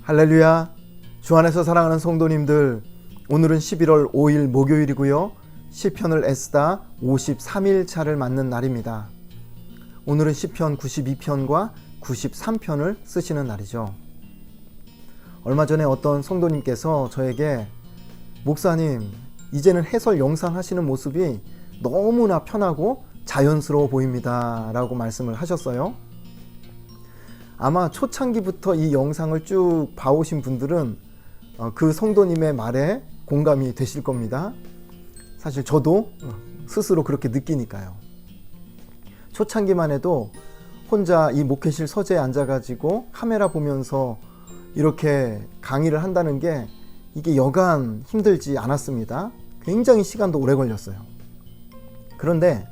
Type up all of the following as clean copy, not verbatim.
할렐루야. 주 안에서 사랑하는 성도님들, 오늘은 11월 5일 목요일이고요. 시편을 애쓰다 53일 차를 맞는 날입니다. 오늘은 시편 92편과 93편을 쓰시는 날이죠. 얼마 전에 어떤 성도님께서 저에게 목사님, 이제는 해설 영상 하시는 모습이 너무나 편하고 자연스러워 보입니다 라고 말씀을 하셨어요. 아마 초창기부터 이 영상을 쭉 봐오신 분들은 그 성도님의 말에 공감이 되실 겁니다. 사실 저도 스스로 그렇게 느끼니까요. 초창기만 해도 혼자 이 목회실 서재에 앉아가지고 카메라 보면서 이렇게 강의를 한다는 게 이게 여간 힘들지 않았습니다. 굉장히 시간도 오래 걸렸어요. 그런데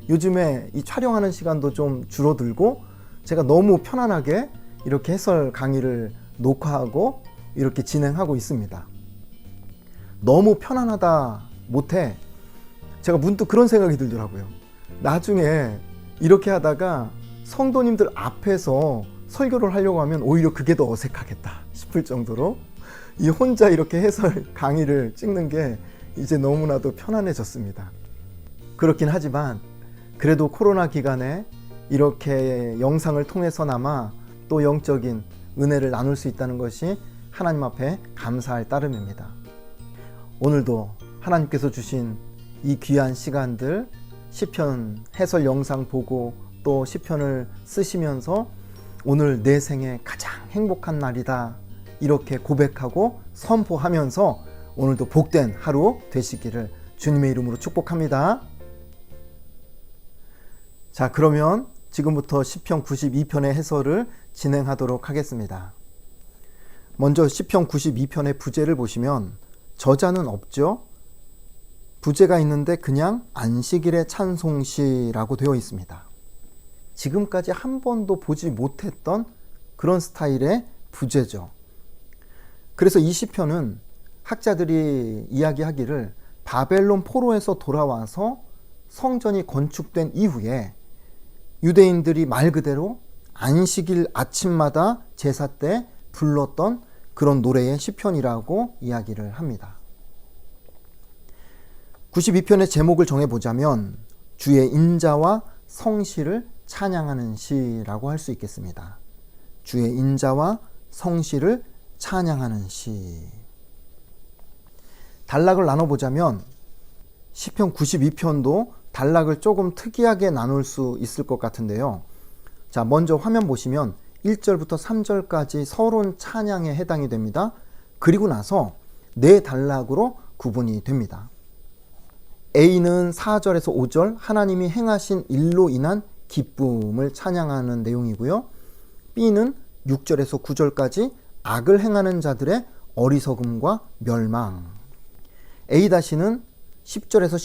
요즘에 이 촬영하는 시간도 좀 줄어들고 제가 너무 편안하게 이렇게 해설 강의를 녹화하고 이렇게 진행하고 있습니다. 너무 편안하다 못해 제가 문득 그런 생각이 들더라고요. 나중에 이렇게 하다가 성도님들 앞에서 설교를 하려고 하면 오히려 그게 더 어색하겠다 싶을 정도로 이 혼자 이렇게 해설 강의를 찍는 게 이제 너무나도 편안해졌습니다. 그렇긴 하지만 그래도 코로나 기간에 이렇게 영상을 통해서나마 또 영적인 은혜를 나눌 수 있다는 것이 하나님 앞에 감사할 따름입니다. 오늘도 하나님께서 주신 이 귀한 시간들, 시편 해설 영상 보고 또 시편을 쓰시면서 오늘 내 생에 가장 행복한 날이다 이렇게 고백하고 선포하면서 오늘도 복된 하루 되시기를 주님의 이름으로 축복합니다. 자, 그러면 지금부터 시편 92편의 해설을 진행하도록 하겠습니다. 먼저 시편 92편의 부제를 보시면 저자는 없죠. 부제가 있는데 그냥 안식일의 찬송시라고 되어 있습니다. 지금까지 한 번도 보지 못했던 그런 스타일의 부제죠. 그래서 이 시편은 학자들이 이야기하기를 바벨론 포로에서 돌아와서 성전이 건축된 이후에 유대인들이 말 그대로 안식일 아침마다 제사 때 불렀던 그런 노래의 시편이라고 이야기를 합니다. 92편의 제목을 정해보자면 주의 인자와 성실을 찬양하는 시라고 할 수 있겠습니다. 주의 인자와 성실을 찬양하는 시. 단락을 나눠보자면 시편 92편도 단락을 조금 특이하게 나눌 수 있을 것 같은데요. 자, 먼저 화면 보시면 1절부터 3절까지 서론 찬양에 해당이 됩니다. 그리고 나서 네 단락으로 구분이 됩니다. A는 4절에서 5절 하나님이 행하신 일로 인한 기쁨을 찬양하는 내용이고요. B는 6절에서 9절까지 악을 행하는 자들의 어리석음과 멸망. A-는 10절에서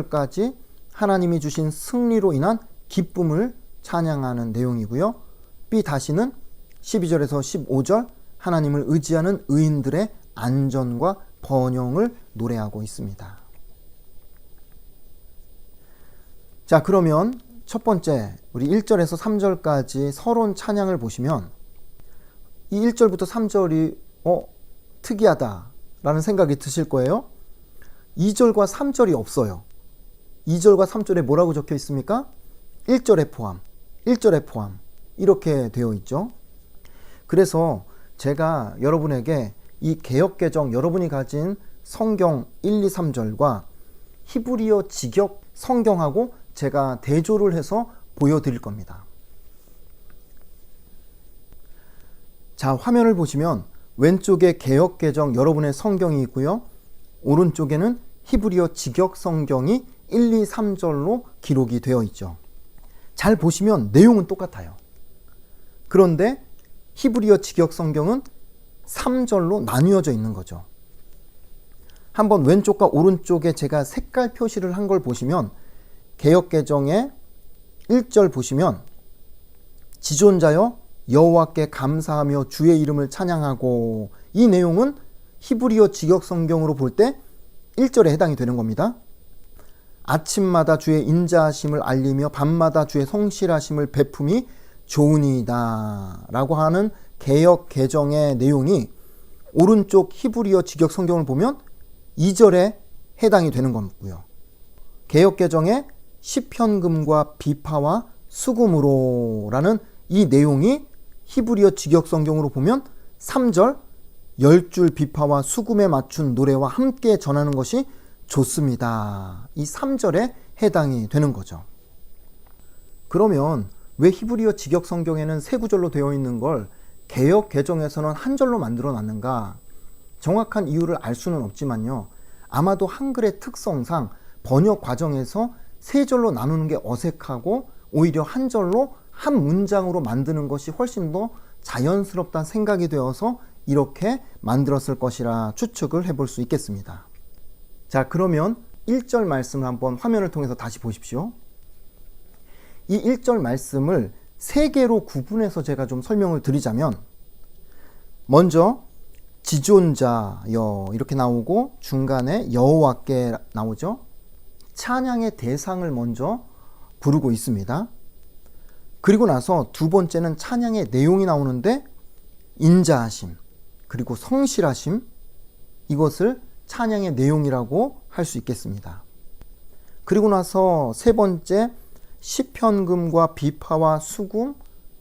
11절까지 하나님이 주신 승리로 인한 기쁨을 찬양하는 내용이고요. B-는 12절에서 15절 하나님을 의지하는 의인들의 안전과 번영을 노래하고 있습니다. 자, 그러면 첫 번째 우리 1절에서 3절까지 서론 찬양을 보시면 이 1절부터 3절이 특이하다라는 생각이 드실 거예요. 2절과 3절이 없어요. 2절과 3절에 뭐라고 적혀 있습니까? 1절에 포함, 1절에 포함 이렇게 되어 있죠. 그래서 제가 여러분에게 이 개역개정 여러분이 가진 성경 1, 2, 3절과 히브리어 직역 성경하고 제가 대조를 해서 보여드릴 겁니다. 자, 화면을 보시면 왼쪽에 개역개정 여러분의 성경이 있고요. 오른쪽에는 히브리어 직역 성경이 1, 2, 3절로 기록이 되어 있죠. 잘 보시면 내용은 똑같아요. 그런데 히브리어 직역 성경은 3절로 나뉘어져 있는 거죠. 한번 왼쪽과 오른쪽에 제가 색깔 표시를 한 걸 보시면 개역개정의 1절 보시면 지존자여 여호와께 감사하며 주의 이름을 찬양하고, 이 내용은 히브리어 직역 성경으로 볼 때 1절에 해당이 되는 겁니다. 아침마다 주의 인자하심을 알리며 밤마다 주의 성실하심을 베품이 좋으니이다 라고 하는 개역 개정의 내용이 오른쪽 히브리어 직역 성경을 보면 2절에 해당이 되는 거고요. 개역 개정의 시편금과 비파와 수금으로라는 이 내용이 히브리어 직역 성경으로 보면 3절 10줄 비파와 수금에 맞춘 노래와 함께 전하는 것이 좋습니다. 이 3절에 해당이 되는 거죠. 그러면 왜 히브리어 직역 성경에는 세 구절로 되어 있는 걸 개역 개정에서는 한 절로 만들어 놨는가? 정확한 이유를 알 수는 없지만요. 아마도 한글의 특성상 번역 과정에서 세 절로 나누는 게 어색하고 오히려 한 절로 한 문장으로 만드는 것이 훨씬 더 자연스럽다는 생각이 되어서 이렇게 만들었을 것이라 추측을 해볼 수 있겠습니다. 자, 그러면 1절 말씀을 한번 화면을 통해서 다시 보십시오. 이 1절 말씀을 세 개로 구분해서 제가 좀 설명을 드리자면, 먼저 지존자여 이렇게 나오고 중간에 여호와께 나오죠. 찬양의 대상을 먼저 부르고 있습니다. 그리고 나서 두 번째는 찬양의 내용이 나오는데 인자하심 그리고 성실하심, 이것을 찬양의 내용이라고 할 수 있겠습니다. 그리고 나서 세 번째 시편금과 비파와 수금,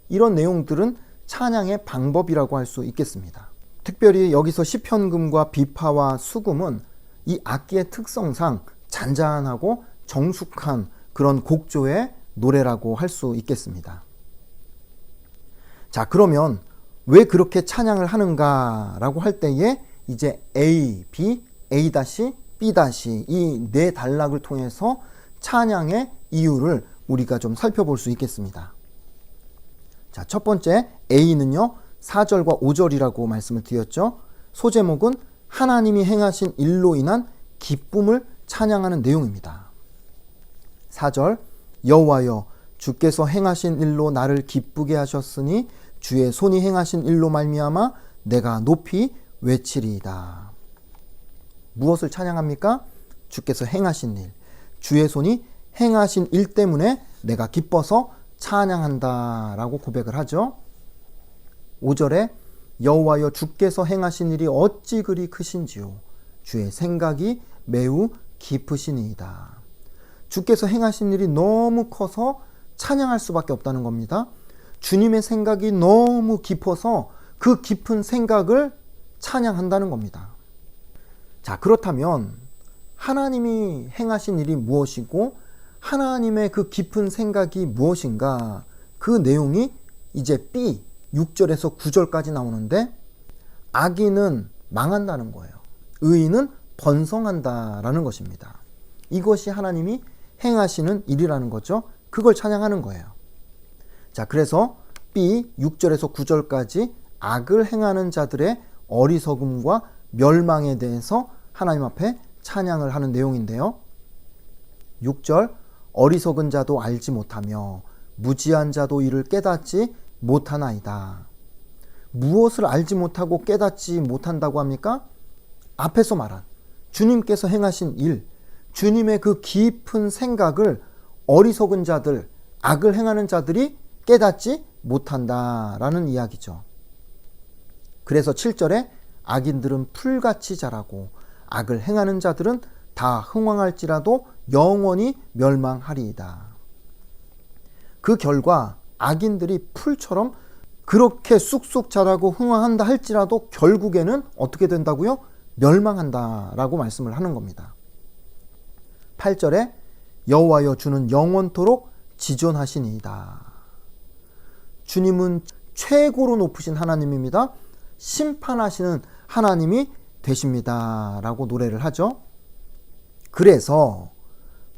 이런 내용들은 찬양의 방법이라고 할 수 있겠습니다. 특별히 여기서 시편금과 비파와 수금은 이 악기의 특성상 잔잔하고 정숙한 그런 곡조의 노래라고 할 수 있겠습니다. 자, 그러면 왜 그렇게 찬양을 하는가라고 할 때에 이제 A, B, A-, B- 이 네 단락을 통해서 찬양의 이유를 우리가 좀 살펴볼 수 있겠습니다. 자, 첫 번째 A는요 4절과 5절이라고 말씀을 드렸죠. 소제목은 하나님이 행하신 일로 인한 기쁨을 찬양하는 내용입니다. 4절 여호와여 주께서 행하신 일로 나를 기쁘게 하셨으니 주의 손이 행하신 일로 말미암아 내가 높이 외치리이다. 무엇을 찬양합니까? 주께서 행하신 일, 주의 손이 행하신 일 때문에 내가 기뻐서 찬양한다 라고 고백을 하죠. 5절에 여호와여 주께서 행하신 일이 어찌 그리 크신지요 주의 생각이 매우 깊으시니이다. 주께서 행하신 일이 너무 커서 찬양할 수밖에 없다는 겁니다. 주님의 생각이 너무 깊어서 그 깊은 생각을 찬양한다는 겁니다. 자, 그렇다면 하나님이 행하신 일이 무엇이고 하나님의 그 깊은 생각이 무엇인가? 그 내용이 이제 B 6절에서 9절까지 나오는데, 악인은 망한다는 거예요. 의인은 번성한다라는 것입니다. 이것이 하나님이 행하시는 일이라는 거죠. 그걸 찬양하는 거예요. 자, 그래서 B 6절에서 9절까지 악을 행하는 자들의 어리석음과 멸망에 대해서 하나님 앞에 찬양을 하는 내용인데요. 6절 어리석은 자도 알지 못하며 무지한 자도 이를 깨닫지 못하나이다. 무엇을 알지 못하고 깨닫지 못한다고 합니까? 앞에서 말한 주님께서 행하신 일, 주님의 그 깊은 생각을 어리석은 자들, 악을 행하는 자들이 깨닫지 못한다라는 이야기죠. 그래서 7절에 악인들은 풀같이 자라고 악을 행하는 자들은 다 흥왕할지라도 영원히 멸망하리이다. 그 결과 악인들이 풀처럼 그렇게 쑥쑥 자라고 흥왕한다 할지라도 결국에는 어떻게 된다고요? 멸망한다라고 말씀을 하는 겁니다. 8절에 여호와여 주는 영원토록 지존하시니이다. 주님은 최고로 높으신 하나님입니다. 심판하시는 하나님이 되십니다 라고 노래를 하죠. 그래서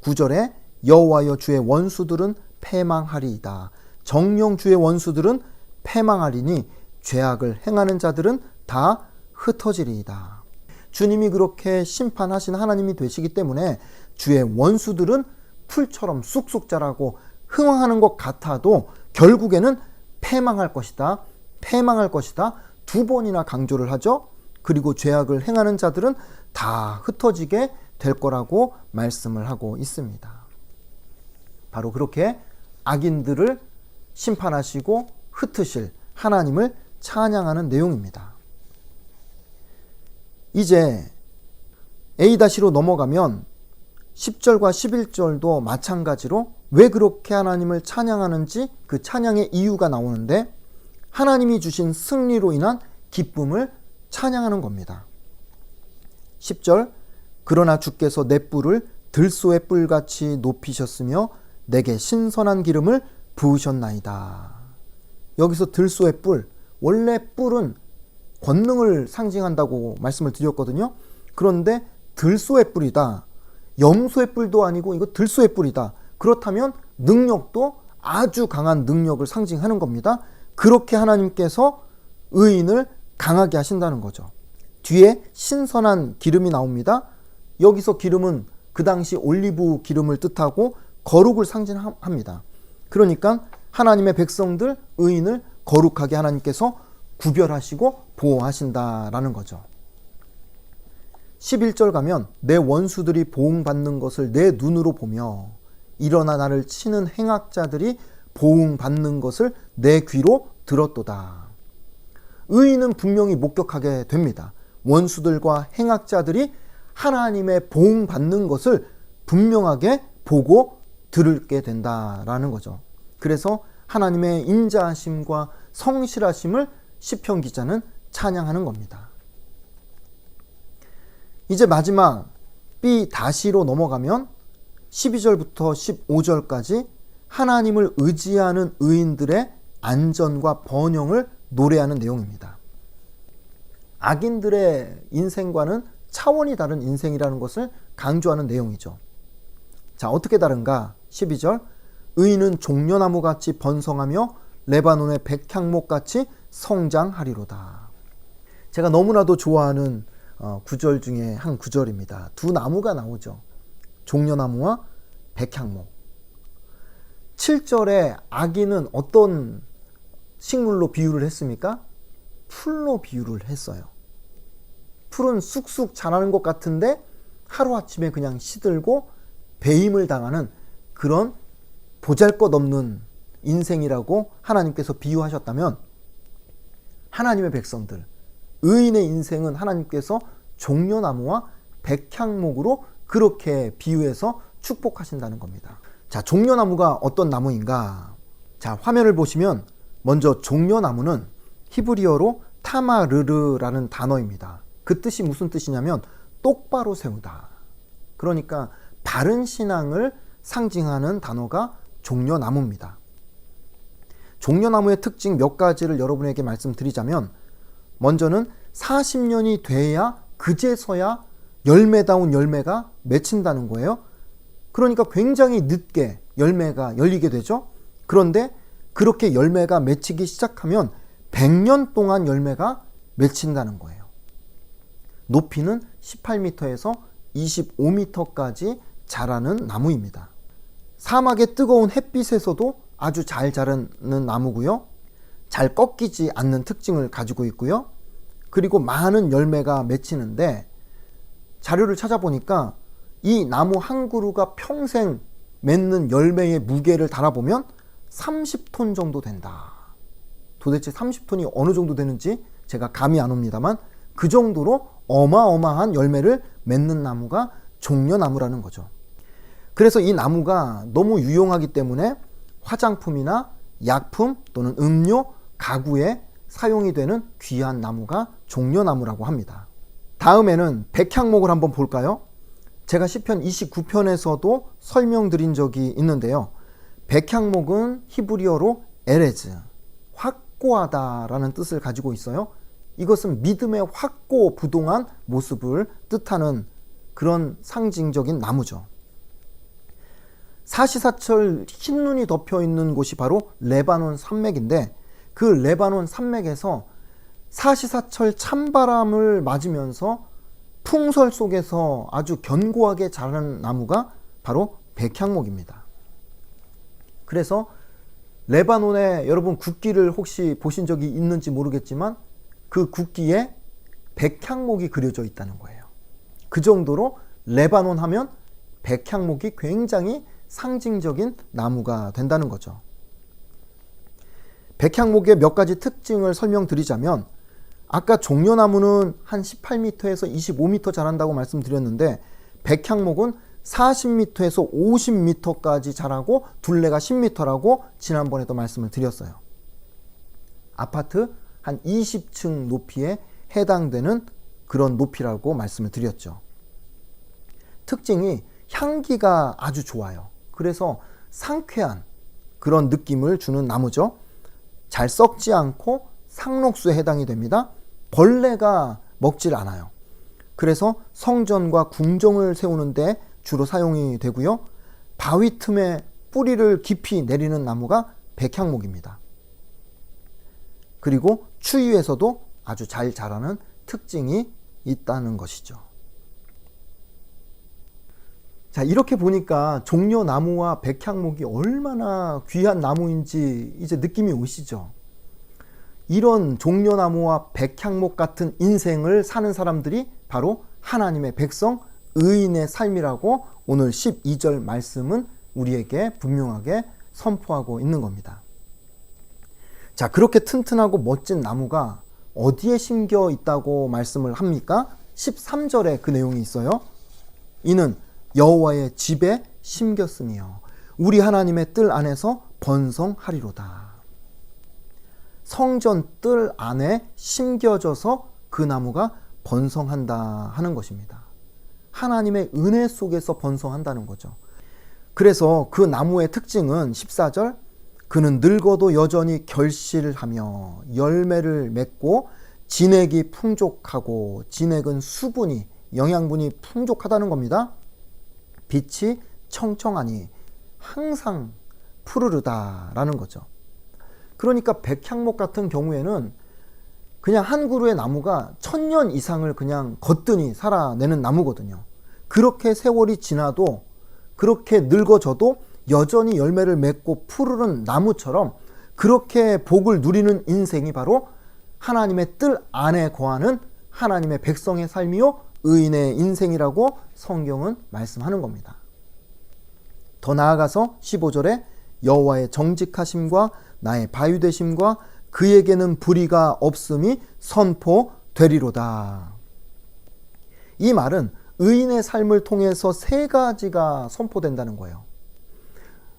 9절에 여호와여 주의 원수들은 패망하리이다. 정령 주의 원수들은 패망하리니 죄악을 행하는 자들은 다 흩어지리이다. 주님이 그렇게 심판하신 하나님이 되시기 때문에 주의 원수들은 풀처럼 쑥쑥 자라고 흥왕하는 것 같아도 결국에는 패망할 것이다. 패망할 것이다. 두 번이나 강조를 하죠. 그리고 죄악을 행하는 자들은 다 흩어지게 될 거라고 말씀을 하고 있습니다. 바로 그렇게 악인들을 심판하시고 흩으실 하나님을 찬양하는 내용입니다. 이제 A-로 넘어가면 10절과 11절도 마찬가지로 왜 그렇게 하나님을 찬양하는지 그 찬양의 이유가 나오는데, 하나님이 주신 승리로 인한 기쁨을 찬양하는 겁니다. 10절, 그러나 주께서 내 뿔을 들소의 뿔같이 높이셨으며 내게 신선한 기름을 부으셨나이다. 여기서 들소의 뿔, 원래 뿔은 권능을 상징한다고 말씀을 드렸거든요. 그런데 들소의 뿔이다, 염소의 뿔도 아니고 이거 들소의 뿔이다. 그렇다면 능력도 아주 강한 능력을 상징하는 겁니다. 그렇게 하나님께서 의인을 강하게 하신다는 거죠. 뒤에 신선한 기름이 나옵니다. 여기서 기름은 그 당시 올리브 기름을 뜻하고 거룩을 상징합니다. 그러니까 하나님의 백성들, 의인을 거룩하게 하나님께서 구별하시고 보호하신다라는 거죠. 11절 가면 내 원수들이 보응받는 것을 내 눈으로 보며 일어나 나를 치는 행악자들이 보응받는 것을 내 귀로 들었도다. 의인은 분명히 목격하게 됩니다. 원수들과 행악자들이 하나님의 보응받는 것을 분명하게 보고 들게 된다라는 거죠. 그래서 하나님의 인자하심과 성실하심을 시편 기자는 찬양하는 겁니다. 이제 마지막 B-로 넘어가면 12절부터 15절까지 하나님을 의지하는 의인들의 안전과 번영을 노래하는 내용입니다. 악인들의 인생과는 차원이 다른 인생이라는 것을 강조하는 내용이죠. 자, 어떻게 다른가? 12절, 의인은 종려나무같이 번성하며 레바논의 백향목같이 성장하리로다. 제가 너무나도 좋아하는 구절 중에 한 구절입니다. 두 나무가 나오죠. 종려나무와 백향목. 7절에 악인은 어떤 식물로 비유를 했습니까? 풀로 비유를 했어요. 풀은 쑥쑥 자라는 것 같은데 하루아침에 그냥 시들고 배임을 당하는 그런 보잘것없는 인생이라고 하나님께서 비유하셨다면, 하나님의 백성들, 의인의 인생은 하나님께서 종려나무와 백향목으로 그렇게 비유해서 축복하신다는 겁니다. 자, 종려나무가 어떤 나무인가? 자, 화면을 보시면 먼저 종려나무는 히브리어로 타마르르라는 단어입니다. 그 뜻이 무슨 뜻이냐면 똑바로 세우다. 그러니까 바른 신앙을 상징하는 단어가 종려나무입니다. 종려나무의 특징 몇 가지를 여러분에게 말씀드리자면, 먼저는 40년이 돼야 그제서야 열매다운 열매가 맺힌다는 거예요. 그러니까 굉장히 늦게 열매가 열리게 되죠. 그런데 그렇게 열매가 맺히기 시작하면 100년 동안 열매가 맺힌다는 거예요. 높이는 18m에서 25m까지 자라는 나무입니다. 사막의 뜨거운 햇빛에서도 아주 잘 자라는 나무고요. 잘 꺾이지 않는 특징을 가지고 있고요. 그리고 많은 열매가 맺히는데, 자료를 찾아보니까 이 나무 한 그루가 평생 맺는 열매의 무게를 달아보면 30톤 정도 된다. 도대체 30톤이 어느 정도 되는지 제가 감이 안 옵니다만, 그 정도로 어마어마한 열매를 맺는 나무가 종려나무라는 거죠. 그래서 이 나무가 너무 유용하기 때문에 화장품이나 약품 또는 음료, 가구에 사용이 되는 귀한 나무가 종려나무라고 합니다. 다음에는 백향목을 한번 볼까요? 제가 시편 29편에서도 설명드린 적이 있는데요. 백향목은 히브리어로 에레즈, 확고하다라는 뜻을 가지고 있어요. 이것은 믿음의 확고부동한 모습을 뜻하는 그런 상징적인 나무죠. 사시사철 흰눈이 덮여 있는 곳이 바로 레바논 산맥인데, 그 레바논 산맥에서 사시사철 찬바람을 맞으면서 풍설 속에서 아주 견고하게 자라는 나무가 바로 백향목입니다. 그래서 레바논에 여러분 국기를 혹시 보신 적이 있는지 모르겠지만 그 국기에 백향목이 그려져 있다는 거예요. 그 정도로 레바논 하면 백향목이 굉장히 상징적인 나무가 된다는 거죠. 백향목의 몇 가지 특징을 설명드리자면, 아까 종려나무는 한 18m에서 25m 자란다고 말씀드렸는데, 백향목은 40m에서 50m까지 자라고 둘레가 10m라고 지난번에도 말씀을 드렸어요. 아파트 한 20층 높이에 해당되는 그런 높이라고 말씀을 드렸죠. 특징이 향기가 아주 좋아요. 그래서 상쾌한 그런 느낌을 주는 나무죠. 잘 썩지 않고 상록수에 해당이 됩니다. 벌레가 먹질 않아요. 그래서 성전과 궁정을 세우는데 주로 사용이 되고요. 바위 틈에 뿌리를 깊이 내리는 나무가 백향목입니다. 그리고 추위에서도 아주 잘 자라는 특징이 있다는 것이죠. 자, 이렇게 보니까 종려나무와 백향목이 얼마나 귀한 나무인지 이제 느낌이 오시죠? 이런 종려나무와 백향목 같은 인생을 사는 사람들이 바로 하나님의 백성, 의인의 삶이라고 오늘 12절 말씀은 우리에게 분명하게 선포하고 있는 겁니다. 자, 그렇게 튼튼하고 멋진 나무가 어디에 심겨 있다고 말씀을 합니까? 13절에 그 내용이 있어요. 이는 여호와의 집에 심겼으며 우리 하나님의 뜰 안에서 번성하리로다. 성전 뜰 안에 심겨져서 그 나무가 번성한다 하는 것입니다. 하나님의 은혜 속에서 번성한다는 거죠. 그래서 그 나무의 특징은 14절, 그는 늙어도 여전히 결실하며 열매를 맺고 진액이 풍족하고, 진액은 수분이, 영양분이 풍족하다는 겁니다. 빛이 청청하니 항상 푸르르다라는 거죠. 그러니까 백향목 같은 경우에는 그냥 한 그루의 나무가 1000년 이상을 그냥 거뜬히 살아내는 나무거든요. 그렇게 세월이 지나도, 그렇게 늙어져도 여전히 열매를 맺고 푸르른 나무처럼 그렇게 복을 누리는 인생이 바로 하나님의 뜰 안에 거하는 하나님의 백성의 삶이요 의인의 인생이라고 성경은 말씀하는 겁니다. 더 나아가서 15절에 여호와의 정직하심과 나의 바위 되심과 그에게는 불의가 없음이 선포되리로다. 이 말은 의인의 삶을 통해서 세 가지가 선포된다는 거예요.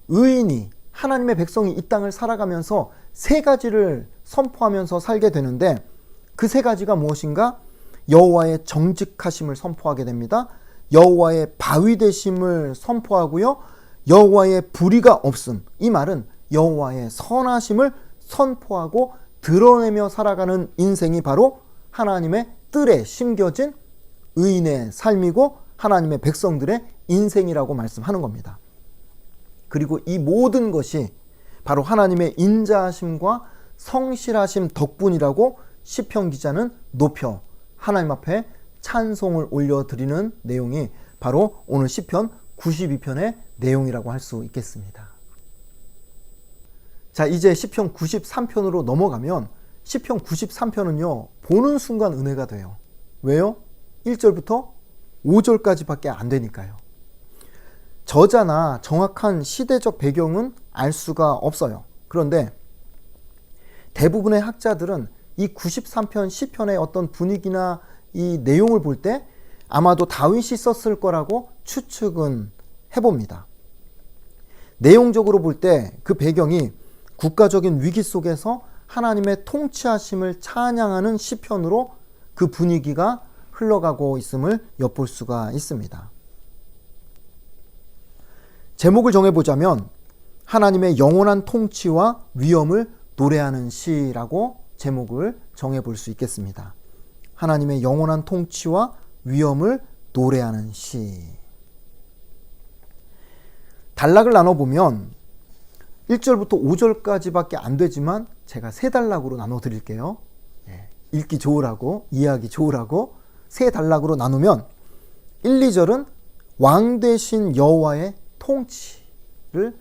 의인이, 하나님의 백성이 이 땅을 살아가면서 세 가지를 선포하면서 살게 되는데, 그 세 가지가 무엇인가? 여호와의 정직하심을 선포하게 됩니다. 여호와의 바위 되심을 선포하고요. 여호와의 불의가 없음. 이 말은 여호와의 선하심을 선포하고 드러내며 살아가는 인생이 바로 하나님의 뜰에 심겨진 의인의 삶이고 하나님의 백성들의 인생이라고 말씀하는 겁니다. 그리고 이 모든 것이 바로 하나님의 인자하심과 성실하심 덕분이라고 시편 기자는 높여 하나님 앞에 찬송을 올려드리는 내용이 바로 오늘 시편 92편의 내용이라고 할 수 있겠습니다. 자, 이제 시편 93편으로 넘어가면 시편 93편은요 보는 순간 은혜가 돼요. 왜요? 1절부터 5절까지밖에 안 되니까요. 저자나 정확한 시대적 배경은 알 수가 없어요. 그런데 대부분의 학자들은 이 93편 시편의 어떤 분위기나 이 내용을 볼 때 아마도 다윗이 썼을 거라고 추측은 해봅니다. 내용적으로 볼 때 그 배경이 국가적인 위기 속에서 하나님의 통치하심을 찬양하는 시편으로 그 분위기가 흘러가고 있음을 엿볼 수가 있습니다. 제목을 정해보자면 하나님의 영원한 통치와 위엄을 노래하는 시라고 제목을 정해볼 수 있겠습니다. 하나님의 영원한 통치와 위엄을 노래하는 시. 단락을 나눠보면 1절부터 5절까지밖에 안 되지만 제가 세 단락으로 나눠 드릴게요. 읽기 좋으라고, 이해하기 좋으라고 세 단락으로 나누면 1, 2절은 왕 되신 여호와의 통치를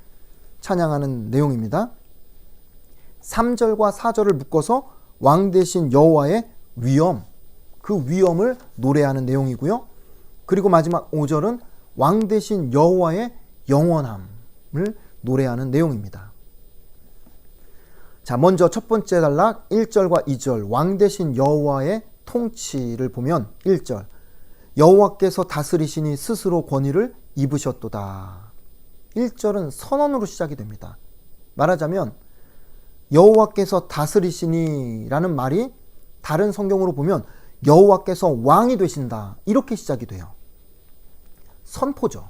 찬양하는 내용입니다. 3절과 4절을 묶어서 왕 되신 여호와의 위엄, 그 위엄을 노래하는 내용이고요. 그리고 마지막 5절은 왕 되신 여호와의 영원함을 노래하는 내용입니다. 자, 먼저 첫 번째 단락 1절과 2절 왕 대신 여호와의 통치를 보면 1절 여호와께서 다스리시니 스스로 권위를 입으셨도다. 1절은 선언으로 시작이 됩니다. 말하자면 여호와께서 다스리시니 라는 말이 다른 성경으로 보면 여호와께서 왕이 되신다 이렇게 시작이 돼요. 선포죠.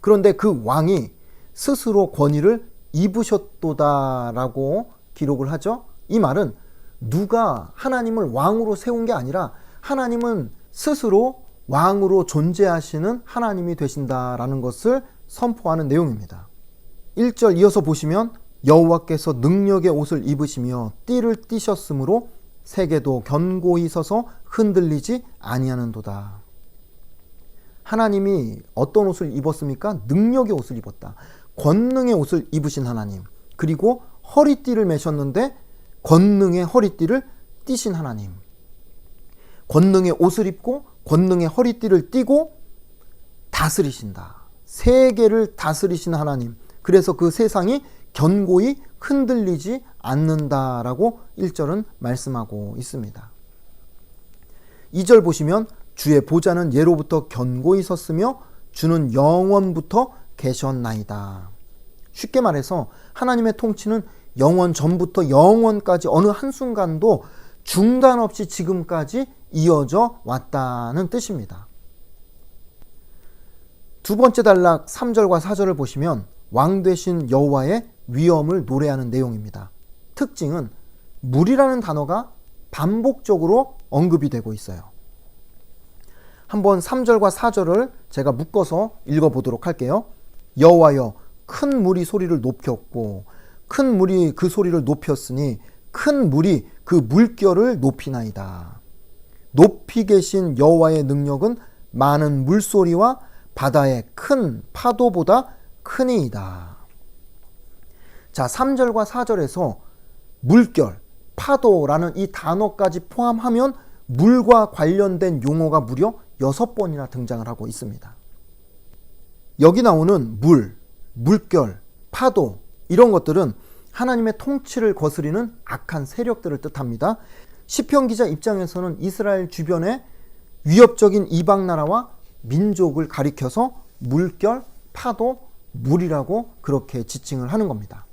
그런데 그 왕이 스스로 권위를 입으셨도다 라고 기록을 하죠. 이 말은 누가 하나님을 왕으로 세운 게 아니라 하나님은 스스로 왕으로 존재하시는 하나님이 되신다라는 것을 선포하는 내용입니다. 1절 이어서 보시면 여호와께서 능력의 옷을 입으시며 띠를 띠셨으므로 세계도 견고히 서서 흔들리지 아니하는도다. 하나님이 어떤 옷을 입었습니까? 능력의 옷을 입었다. 권능의 옷을 입으신 하나님. 그리고 허리띠를 매셨는데 권능의 허리띠를 띠신 하나님. 권능의 옷을 입고 권능의 허리띠를 띠고 다스리신다. 세계를 다스리신 하나님. 그래서 그 세상이 견고히 흔들리지 않는다라고 1절은 말씀하고 있습니다. 2절 보시면 주의 보좌는 예로부터 견고히 섰으며 주는 영원부터 계셨나이다. 쉽게 말해서 하나님의 통치는 영원 전부터 영원까지 어느 한순간도 중단 없이 지금까지 이어져 왔다는 뜻입니다. 두 번째 단락 3절과 4절을 보시면 왕 되신 여호와의 위엄을 노래하는 내용입니다. 특징은 물이라는 단어가 반복적으로 언급이 되고 있어요. 한번 3절과 4절을 제가 묶어서 읽어보도록 할게요. 여호와여 큰 물이 소리를 높였고 큰 물이 그 소리를 높였으니 큰 물이 그 물결을 높이나이다. 높이 계신 여호와의 능력은 많은 물소리와 바다의 큰 파도보다 크니이다. 자, 3절과 4절에서 물결, 파도라는 이 단어까지 포함하면 물과 관련된 용어가 무려 6번이나 등장을 하고 있습니다. 여기 나오는 물, 물결, 파도 이런 것들은 하나님의 통치를 거스리는 악한 세력들을 뜻합니다. 시편 기자 입장에서는 이스라엘 주변의 위협적인 이방 나라와 민족을 가리켜서 물결, 파도, 물이라고 그렇게 지칭을 하는 겁니다.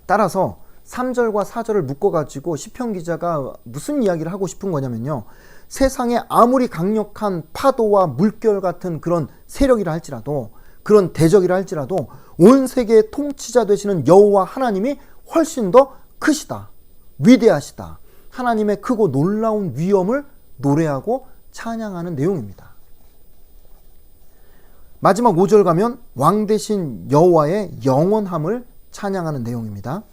따라서 3절과 4절을 묶어가지고 시편 기자가 무슨 이야기를 하고 싶은 거냐면요. 세상에 아무리 강력한 파도와 물결 같은 그런 세력이라 할지라도 그런 대적이라 할지라도 온 세계의 통치자 되시는 여호와 하나님이 훨씬 더 크시다. 위대하시다. 하나님의 크고 놀라운 위엄을 노래하고 찬양하는 내용입니다. 마지막 5절 가면 왕 대신 여호와의 영원함을 찬양하는 내용입니다.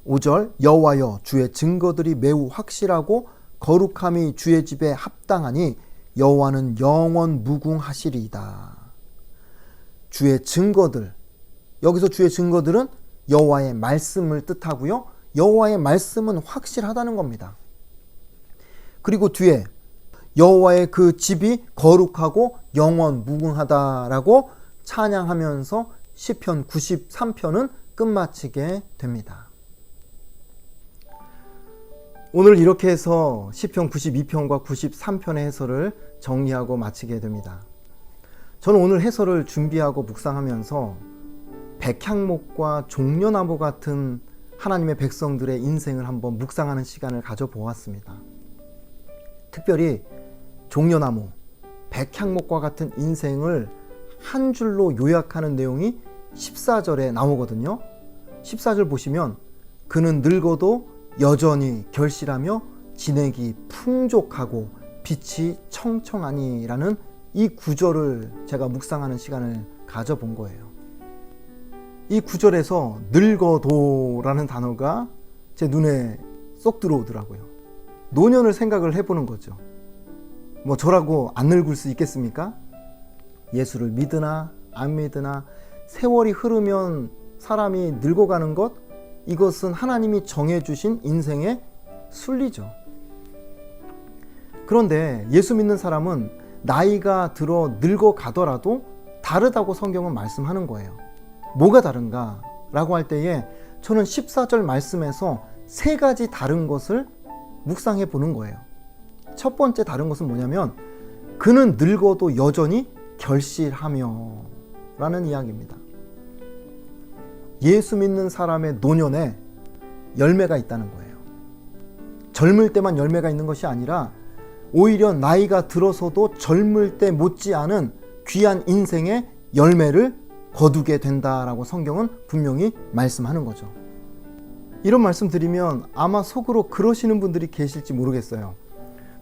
5절 여호와여 주의 증거들이 매우 확실하고 거룩함이 주의 집에 합당하니 여호와는 영원 무궁하시리이다. 주의 증거들, 여기서 주의 증거들은 여호와의 말씀을 뜻하고요. 여호와의 말씀은 확실하다는 겁니다. 그리고 뒤에 여호와의 그 집이 거룩하고 영원 무궁하다라고 찬양하면서 시편 93편은 끝마치게 됩니다. 오늘 이렇게 해서 시편 92편과 93편의 해설을 정리하고 마치게 됩니다. 저는 오늘 해설을 준비하고 묵상하면서 백향목과 종려나무 같은 하나님의 백성들의 인생을 한번 묵상하는 시간을 가져보았습니다. 특별히 종려나무, 백향목과 같은 인생을 한 줄로 요약하는 내용이 14절에 나오거든요. 14절 보시면 그는 늙어도 여전히 결실하며 진액이 풍족하고 빛이 청청하니라는 이 구절을 제가 묵상하는 시간을 가져본 거예요. 이 구절에서 늙어도라는 단어가 제 눈에 쏙 들어오더라고요. 노년을 생각을 해보는 거죠. 뭐 저라고 안 늙을 수 있겠습니까? 예수를 믿으나 안 믿으나 세월이 흐르면 사람이 늙어가는 것, 이것은 하나님이 정해주신 인생의 순리죠. 그런데 예수 믿는 사람은 나이가 들어 늙어가더라도 다르다고 성경은 말씀하는 거예요. 뭐가 다른가? 라고 할 때에 저는 14절 말씀에서 세 가지 다른 것을 묵상해 보는 거예요. 첫 번째 다른 것은 뭐냐면 그는 늙어도 여전히 결실하며 라는 이야기입니다. 예수 믿는 사람의 노년에 열매가 있다는 거예요. 젊을 때만 열매가 있는 것이 아니라 오히려 나이가 들어서도 젊을 때 못지않은 귀한 인생의 열매를 거두게 된다라고 성경은 분명히 말씀하는 거죠. 이런 말씀 드리면 아마 속으로 그러시는 분들이 계실지 모르겠어요.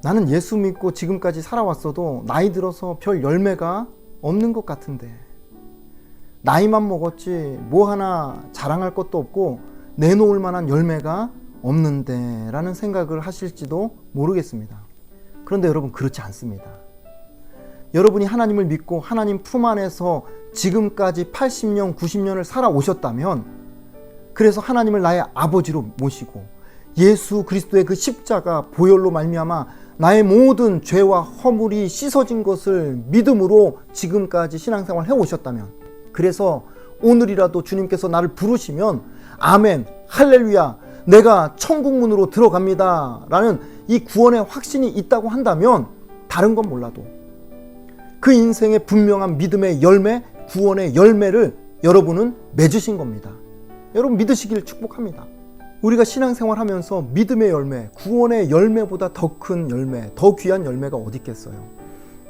나는 예수 믿고 지금까지 살아왔어도 나이 들어서 별 열매가 없는 것 같은데, 나이만 먹었지 뭐 하나 자랑할 것도 없고 내놓을 만한 열매가 없는데 라는 생각을 하실지도 모르겠습니다. 그런데 여러분, 그렇지 않습니다. 여러분이 하나님을 믿고 하나님 품 안에서 지금까지 80년, 90년을 살아오셨다면, 그래서 하나님을 나의 아버지로 모시고 예수 그리스도의 그 십자가 보혈로 말미암아 나의 모든 죄와 허물이 씻어진 것을 믿음으로 지금까지 신앙생활을 해오셨다면, 그래서 오늘이라도 주님께서 나를 부르시면 아멘, 할렐루야, 내가 천국문으로 들어갑니다 라는 이 구원의 확신이 있다고 한다면, 다른 건 몰라도 그 인생의 분명한 믿음의 열매, 구원의 열매를 여러분은 맺으신 겁니다. 여러분 믿으시길 축복합니다. 우리가 신앙생활 하면서 믿음의 열매, 구원의 열매보다 더 큰 열매, 더 귀한 열매가 어디 있겠어요.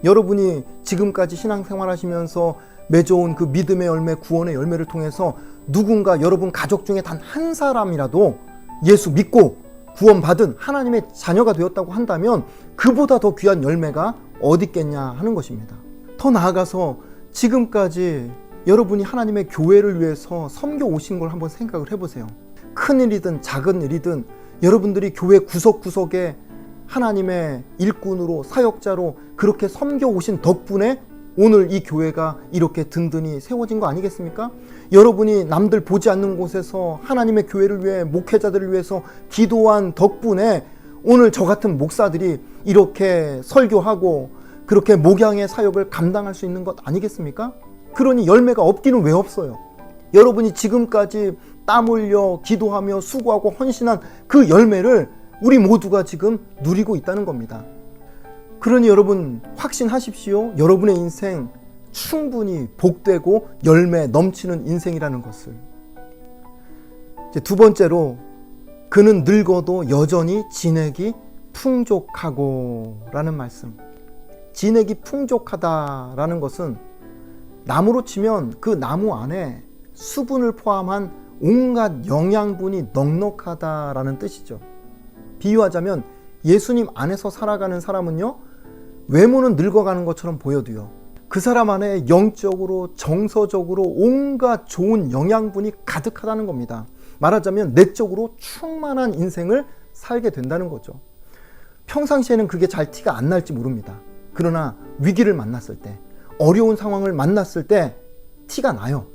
여러분이 지금까지 신앙생활 하시면서 맺어온 그 믿음의 열매, 구원의 열매를 통해서 누군가 여러분 가족 중에 단 한 사람이라도 예수 믿고 구원받은 하나님의 자녀가 되었다고 한다면 그보다 더 귀한 열매가 어디 있겠냐 하는 것입니다. 더 나아가서 지금까지 여러분이 하나님의 교회를 위해서 섬겨 오신 걸 한번 생각을 해보세요. 큰 일이든 작은 일이든 여러분들이 교회 구석구석에 하나님의 일꾼으로, 사역자로 그렇게 섬겨 오신 덕분에 오늘 이 교회가 이렇게 든든히 세워진 거 아니겠습니까? 여러분이 남들 보지 않는 곳에서 하나님의 교회를 위해, 목회자들을 위해서 기도한 덕분에 오늘 저 같은 목사들이 이렇게 설교하고 그렇게 목양의 사역을 감당할 수 있는 것 아니겠습니까? 그러니 열매가 없기는 왜 없어요? 여러분이 지금까지 땀 흘려 기도하며 수고하고 헌신한 그 열매를 우리 모두가 지금 누리고 있다는 겁니다. 그러니 여러분 확신하십시오. 여러분의 인생 충분히 복되고 열매 넘치는 인생이라는 것을. 이제 두 번째로, 그는 늙어도 여전히 진액이 풍족하고 라는 말씀. 진액이 풍족하다라는 것은 나무로 치면 그 나무 안에 수분을 포함한 온갖 영양분이 넉넉하다라는 뜻이죠. 비유하자면 예수님 안에서 살아가는 사람은요, 외모는 늙어가는 것처럼 보여도요, 그 사람 안에 영적으로, 정서적으로 온갖 좋은 영양분이 가득하다는 겁니다. 말하자면 내적으로 충만한 인생을 살게 된다는 거죠. 평상시에는 그게 잘 티가 안 날지 모릅니다. 그러나 위기를 만났을 때, 어려운 상황을 만났을 때 티가 나요.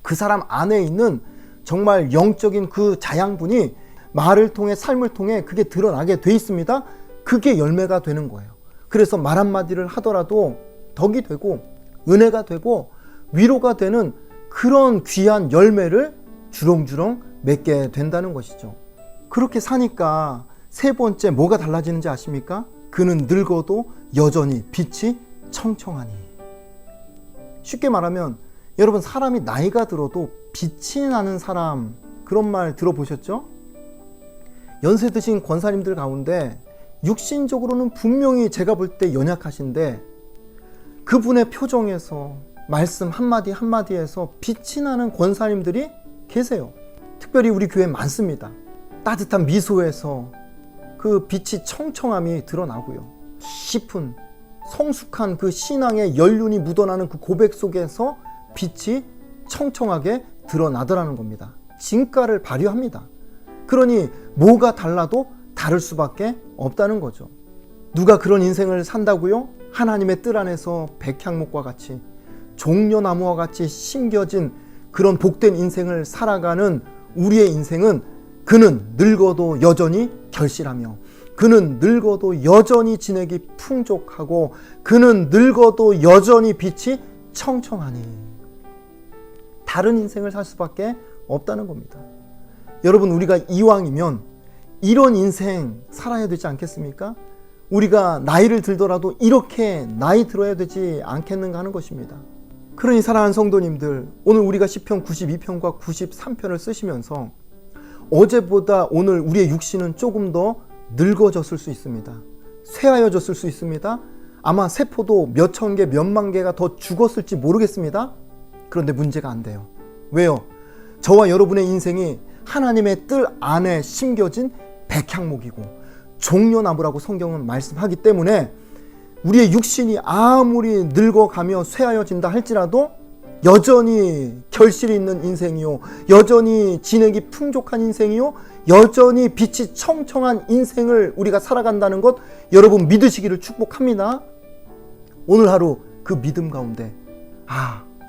그 사람 안에 있는 정말 영적인 그 자양분이 말을 통해, 삶을 통해 그게 드러나게 돼 있습니다. 그게 열매가 되는 거예요. 그래서 말 한마디를 하더라도 덕이 되고 은혜가 되고 위로가 되는 그런 귀한 열매를 주렁주렁 맺게 된다는 것이죠. 그렇게 사니까 세 번째 뭐가 달라지는지 아십니까? 그는 늙어도 여전히 빛이 청청하니. 쉽게 말하면 여러분, 사람이 나이가 들어도 빛이 나는 사람, 그런 말 들어보셨죠? 연세 드신 권사님들 가운데 육신적으로는 분명히 제가 볼 때 연약하신데 그분의 표정에서, 말씀 한마디 한마디에서 빛이 나는 권사님들이 계세요. 특별히 우리 교회에 많습니다. 따뜻한 미소에서 그 빛이 청청함이 드러나고요, 깊은 성숙한 그 신앙의 연륜이 묻어나는 그 고백 속에서 빛이 청청하게 드러나더라는 겁니다. 진가를 발휘합니다. 그러니 뭐가 달라도 다를 수밖에 없다는 거죠. 누가 그런 인생을 산다고요? 하나님의 뜰 안에서 백향목과 같이, 종려나무와 같이 심겨진 그런 복된 인생을 살아가는 우리의 인생은, 그는 늙어도 여전히 결실하며, 그는 늙어도 여전히 진액이 풍족하고, 그는 늙어도 여전히 빛이 청청하니. 다른 인생을 살 수밖에 없다는 겁니다. 여러분, 우리가 이왕이면 이런 인생 살아야 되지 않겠습니까? 우리가 나이를 들더라도 이렇게 나이 들어야 되지 않겠는가 하는 것입니다. 그러니 사랑하는 성도님들, 오늘 우리가 시편 92편과 93편을 쓰시면서 어제보다 오늘 우리의 육신은 조금 더 늙어졌을 수 있습니다. 쇠하여졌을 수 있습니다. 아마 세포도 몇 천 개, 몇만 개가 더 죽었을지 모르겠습니다. 그런데 문제가 안 돼요. 왜요? 저와 여러분의 인생이 하나님의 뜰 안에 심겨진 백향목이고 종려나무라고 성경은 말씀하기 때문에 우리의 육신이 아무리 늙어가며 쇠하여진다 할지라도 여전히 결실이 있는 인생이요, 여전히 진액이 풍족한 인생이요, 여전히 빛이 청청한 인생을 우리가 살아간다는 것 여러분 믿으시기를 축복합니다. 오늘 하루 그 믿음 가운데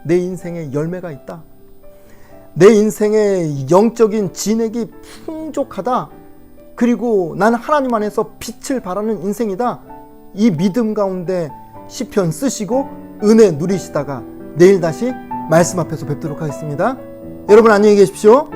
내 인생에 열매가 있다, 내 인생의 영적인 진액이 풍족하다, 그리고 나는 하나님 안에서 빛을 발하는 인생이다, 이 믿음 가운데 시편 쓰시고 은혜 누리시다가 내일 다시 말씀 앞에서 뵙도록 하겠습니다. 여러분 안녕히 계십시오.